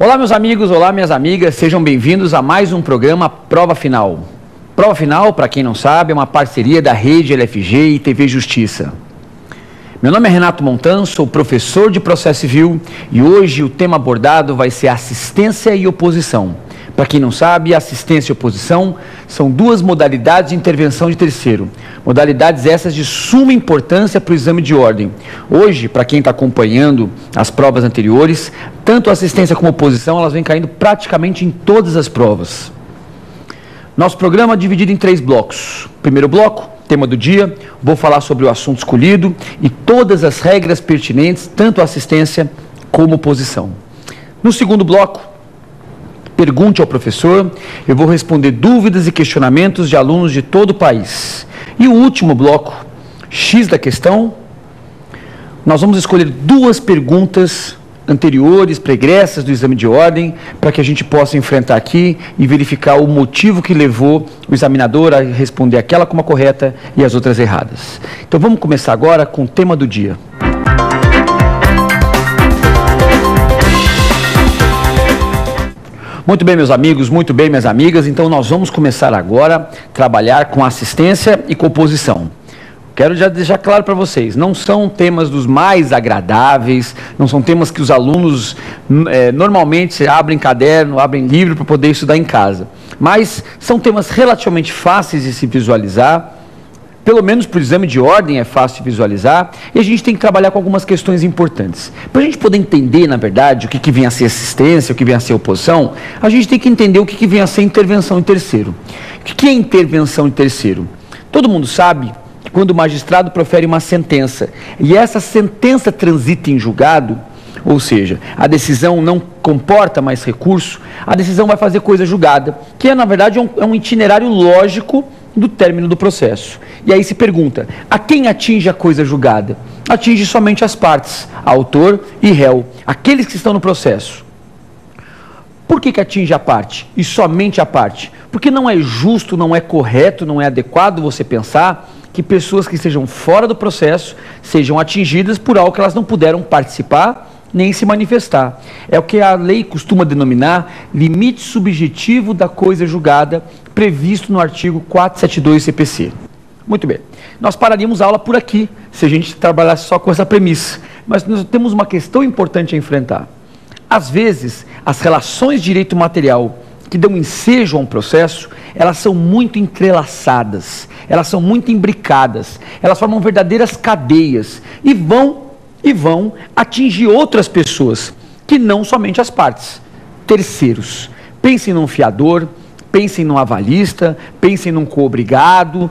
Olá meus amigos, olá minhas amigas, sejam bem-vindos a mais um programa Prova Final. Prova Final, para quem não sabe, é uma parceria da Rede LFG e TV Justiça. Meu nome é Renato Montan, sou professor de Processo Civil e hoje o tema abordado vai ser assistência e oposição. Para quem não sabe, assistência e oposição são duas modalidades de intervenção de terceiro. Modalidades essas de suma importância para o exame de ordem. Hoje, para quem está acompanhando as provas anteriores, tanto assistência como oposição, elas vêm caindo praticamente em todas as provas. Nosso programa é dividido em 3 blocos. Primeiro bloco, tema do dia, vou falar sobre o assunto escolhido e todas as regras pertinentes, tanto assistência como oposição. No segundo bloco, pergunte ao professor, eu vou responder dúvidas e questionamentos de alunos de todo o país. E o último bloco, X da questão, nós vamos escolher 2 perguntas anteriores, pregressas do exame de ordem, para que a gente possa enfrentar aqui e verificar o motivo que levou o examinador a responder aquela como a correta e as outras erradas. Então vamos começar agora com o tema do dia. Muito bem, meus amigos, muito bem, minhas amigas. Então, nós vamos começar agora a trabalhar com assistência e com oposição. Quero já deixar claro para vocês, não são temas dos mais agradáveis, não são temas que os alunos normalmente abrem caderno, abrem livro para poder estudar em casa. Mas são temas relativamente fáceis de se visualizar. Pelo menos para o exame de ordem é fácil de visualizar, e a gente tem que trabalhar com algumas questões importantes. Para a gente poder entender, na verdade, o que vem a ser assistência, o que vem a ser oposição, a gente tem que entender o que vem a ser intervenção em terceiro. O que é intervenção em terceiro? Todo mundo sabe que quando o magistrado profere uma sentença, e essa sentença transita em julgado, ou seja, a decisão não comporta mais recurso, a decisão vai fazer coisa julgada, que na verdade é um itinerário lógico do término do processo. E aí se pergunta, a quem atinge a coisa julgada? Atinge somente as partes, autor e réu, aqueles que estão no processo. Por que atinge a parte? E somente a parte? Porque não é justo, não é correto, não é adequado você pensar que pessoas que estejam fora do processo sejam atingidas por algo que elas não puderam participar nem se manifestar. É o que a lei costuma denominar limite subjetivo da coisa julgada, previsto no artigo 472 CPC. Muito bem, nós pararíamos a aula por aqui, se a gente trabalhasse só com essa premissa, mas nós temos uma questão importante a enfrentar. Às vezes, as relações de direito material que dão ensejo a um processo, elas são muito entrelaçadas, elas são muito imbricadas, elas formam verdadeiras cadeias e vão atingir outras pessoas, que não somente as partes, terceiros. Pensem num fiador, pensem num avalista, pensem num coobrigado.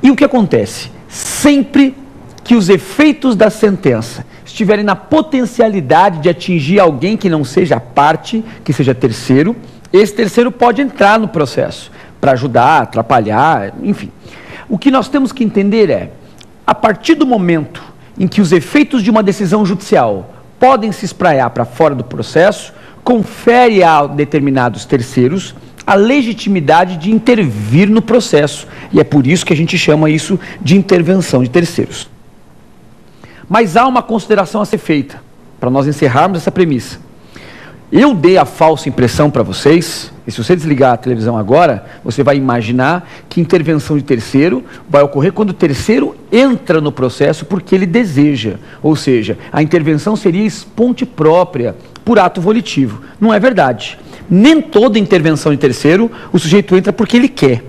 E o que acontece? Sempre que os efeitos da sentença estiverem na potencialidade de atingir alguém que não seja parte, que seja terceiro, esse terceiro pode entrar no processo para ajudar, atrapalhar, enfim. O que nós temos que entender é, a partir do momento em que os efeitos de uma decisão judicial podem se espraiar para fora do processo, confere a determinados terceiros a legitimidade de intervir no processo. E é por isso que a gente chama isso de intervenção de terceiros. Mas há uma consideração a ser feita, para nós encerrarmos essa premissa. Eu dei a falsa impressão para vocês, e se você desligar a televisão agora, você vai imaginar que intervenção de terceiro vai ocorrer quando o terceiro entra no processo porque ele deseja. Ou seja, a intervenção seria esponte própria, por ato volitivo. Não é verdade. Nem toda intervenção de terceiro o sujeito entra porque ele quer.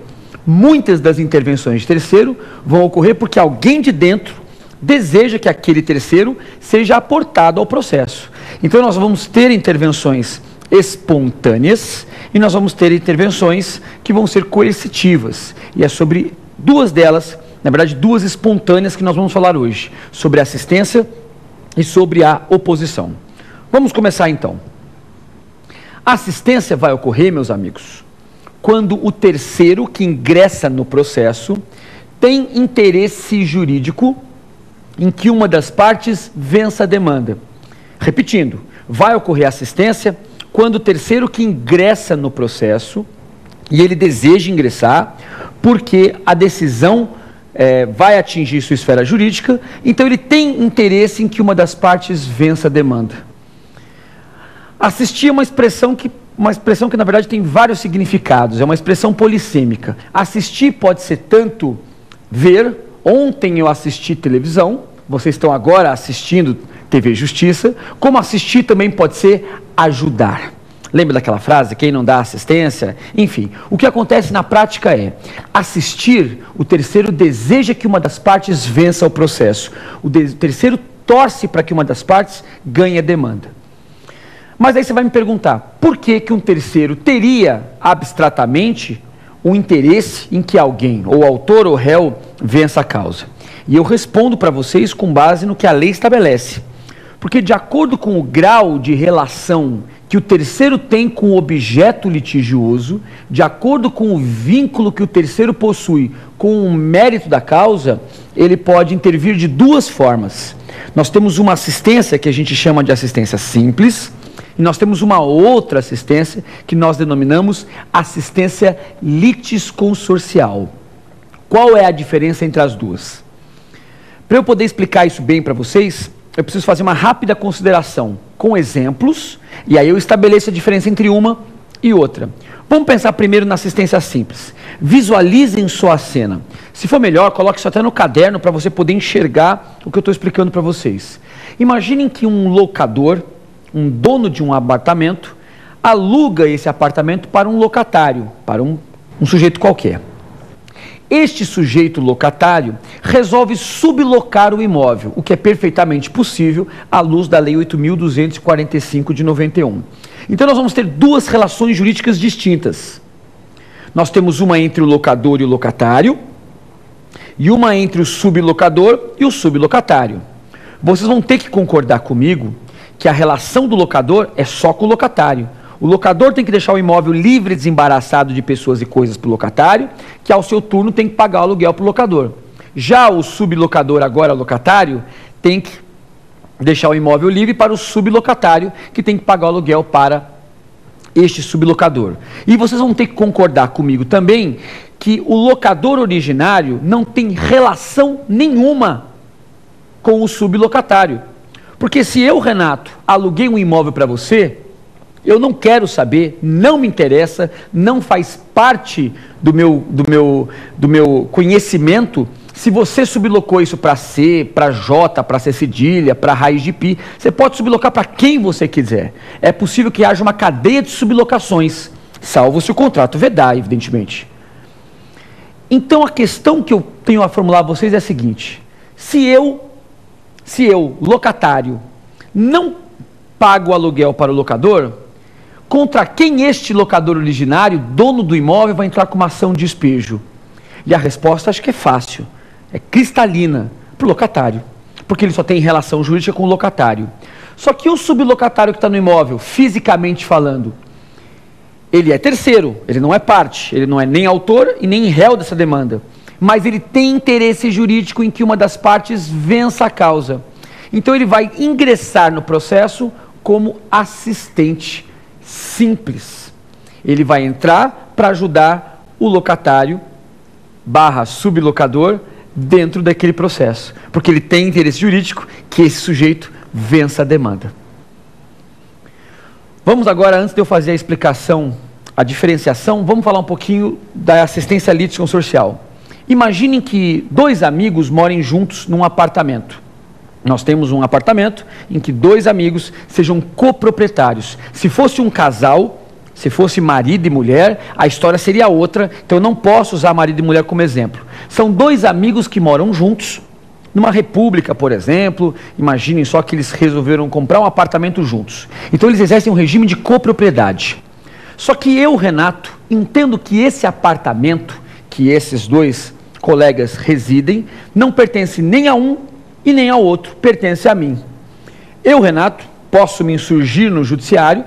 Muitas das intervenções de terceiro vão ocorrer porque alguém de dentro deseja que aquele terceiro seja aportado ao processo. Então nós vamos ter intervenções espontâneas e nós vamos ter intervenções que vão ser coercitivas. E é sobre 2 delas, na verdade 2 espontâneas que nós vamos falar hoje, sobre a assistência e sobre a oposição. Vamos começar então. A assistência vai ocorrer, meus amigos, quando o terceiro que ingressa no processo tem interesse jurídico em que uma das partes vença a demanda. Repetindo, vai ocorrer assistência quando o terceiro que ingressa no processo, e ele deseja ingressar, porque a decisão vai atingir sua esfera jurídica, então ele tem interesse em que uma das partes vença a demanda. Assistir é uma expressão que na verdade tem vários significados, é uma expressão polissêmica. Assistir pode ser tanto ver, ontem eu assisti televisão, vocês estão agora assistindo TV Justiça, como assistir também pode ser ajudar. Lembra daquela frase, quem não dá assistência? Enfim, o que acontece na prática é, assistir, o terceiro deseja que uma das partes vença o processo. O terceiro torce para que uma das partes ganhe a demanda. Mas aí você vai me perguntar, por que um terceiro teria, abstratamente, o interesse em que alguém, ou autor ou réu, vença a causa? E eu respondo para vocês com base no que a lei estabelece. Porque de acordo com o grau de relação que o terceiro tem com o objeto litigioso, de acordo com o vínculo que o terceiro possui com o mérito da causa, ele pode intervir de duas formas. Nós temos uma assistência que a gente chama de assistência simples, e nós temos uma outra assistência que nós denominamos assistência litisconsorcial. Qual é a diferença entre as duas? Para eu poder explicar isso bem para vocês, eu preciso fazer uma rápida consideração com exemplos, e aí eu estabeleço a diferença entre uma e outra. Vamos pensar primeiro na assistência simples. Visualizem só a cena. Se for melhor, coloque isso até no caderno para você poder enxergar o que eu estou explicando para vocês. Imaginem que um locador, um dono de um apartamento, aluga esse apartamento para um locatário, para um sujeito qualquer. Este sujeito locatário resolve sublocar o imóvel, o que é perfeitamente possível à luz da Lei 8.245 de 91. Então nós vamos ter duas relações jurídicas distintas. Nós temos uma entre o locador e o locatário, e uma entre o sublocador e o sublocatário. Vocês vão ter que concordar comigo que a relação do locador é só com o locatário. O locador tem que deixar o imóvel livre e desembaraçado de pessoas e coisas para o locatário, que ao seu turno tem que pagar o aluguel para o locador. Já o sublocador, agora locatário, tem que deixar o imóvel livre para o sublocatário, que tem que pagar o aluguel para este sublocador. E vocês vão ter que concordar comigo também que o locador originário não tem relação nenhuma com o sublocatário. Porque se eu, Renato, aluguei um imóvel para você, eu não quero saber, não me interessa, não faz parte do meu conhecimento se você sublocou isso para C, para J, para C cedilha, para raiz de pi. Você pode sublocar para quem você quiser. É possível que haja uma cadeia de sublocações, salvo se o contrato vedar, evidentemente. Então a questão que eu tenho a formular a vocês é a seguinte: se eu, locatário, não pago o aluguel para o locador, contra quem este locador originário, dono do imóvel, vai entrar com uma ação de despejo? E a resposta acho que é fácil, é cristalina, para o locatário, porque ele só tem relação jurídica com o locatário. Só que o sublocatário que está no imóvel, fisicamente falando, ele é terceiro, ele não é parte, ele não é nem autor e nem réu dessa demanda, mas ele tem interesse jurídico em que uma das partes vença a causa. Então ele vai ingressar no processo como assistente simples. Ele vai entrar para ajudar o locatário / sublocador dentro daquele processo, porque ele tem interesse jurídico que esse sujeito vença a demanda. Vamos agora, antes de eu fazer a explicação, a diferenciação, vamos falar um pouquinho da assistência litisconsorcial. Imaginem que dois amigos morem juntos num apartamento. Nós temos um apartamento em que dois amigos sejam coproprietários. Se fosse um casal, se fosse marido e mulher, a história seria outra, então eu não posso usar marido e mulher como exemplo. São dois amigos que moram juntos, numa república, por exemplo. Imaginem só que eles resolveram comprar um apartamento juntos. Então eles exercem um regime de copropriedade. Só que eu, Renato, entendo que esse apartamento, que esses dois colegas residem, não pertence nem a um e nem ao outro, pertence a mim. Eu, Renato, posso me insurgir no judiciário